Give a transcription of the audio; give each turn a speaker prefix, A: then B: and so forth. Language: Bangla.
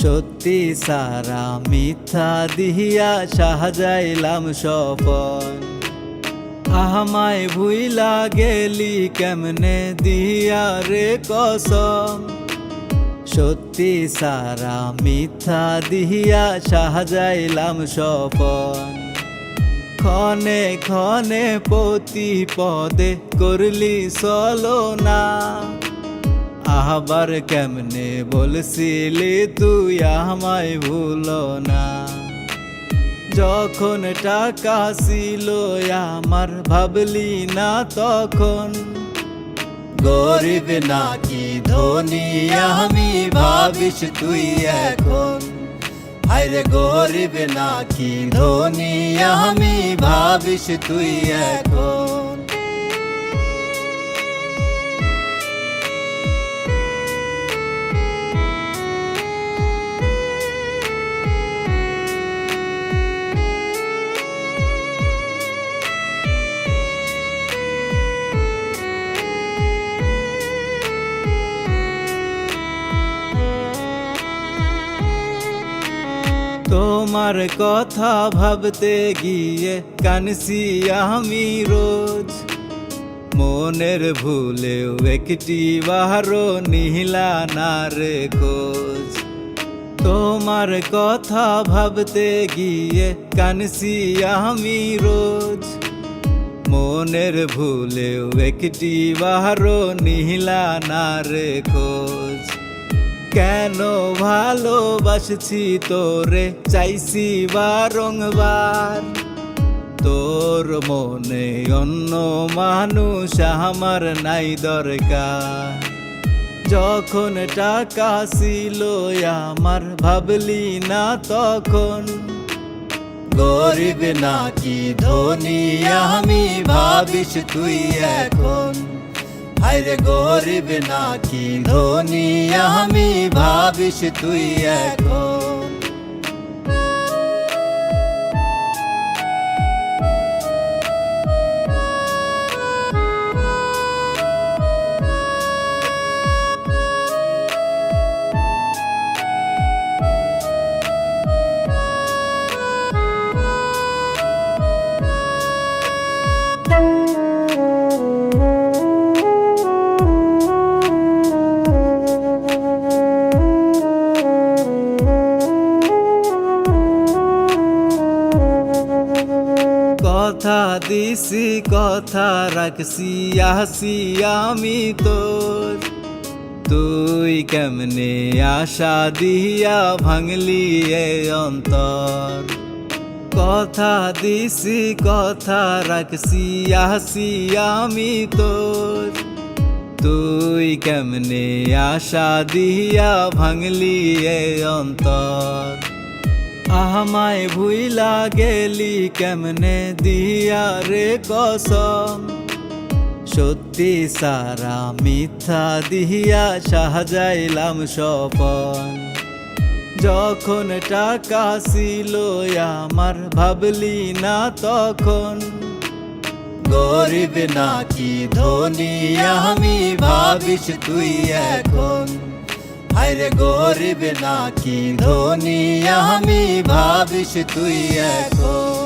A: সত্যি সারা মিথ্যা দিহিয়া সাজাইলাম স্বপন। আমায় ভুইলা গেলি কেমনে দিয়া রে কসম। সত্যি সারা মিথ্যা দিহিয়া সাজাইলাম স্বপন। ক্ষণে ক্ষণে প্রতি পদে করলি ছলনা। আবার কেমনে বলছিলি তুই আমায় ভুলো না। যখন টাকা ছিল আমার ভাবলি না তখন। গরিব নাকি ধনী আমি ভাবিস তুই এখন। আরে গরিব নাকি ধনী আমি ভাবিস তুই এখন। তোমার কথা ভাবতে গিয়ে কানসি আমি রোজ। মনের ভুলেও একটি বারো নিহিলা না রে খোঁজ। তোমার কথা ভাবতে গিয়ে কানসি আমি রোজ। মনের ভুলেও একটি বারো নিহিলা না রে খোঁজ। কেন ভালোবাসছি তোরে চাইছি বারংবার। তোর মনে অন্য মানুষ আমার নাই দরকার। যখন টাকা ছিল আমার ভাবলি না তখন। গরিব নাকি ধনী আমি ভাবিস তুই এখন। আরে গরিব নাকি ধনী আমি ভাবিস তুই এখন। কথা দিছি কথা রাখছি আসি আমি তোর। তুই কেমনে আশা দিয়া ভাঙলি এ অন্তর। কথা দিছি কথা রাখছি আসি আমি তোর। তুই কেমনে আশা দিয়া ভাঙলি এ অন্তর। আমায় ভুইলা গেলি কেমনে দিয়া রে কসম। সত্যি সারা মিথ্যা দিহিয়া সাজাইলাম স্বপন। যখন টাকা ছিল আমার ভাবলি না তখন। গরিব নাকি ধনী আমি ভাবিস তুই এখন। আরে গরিব নাকি ধনী আমি ভাবিস তুই এখন।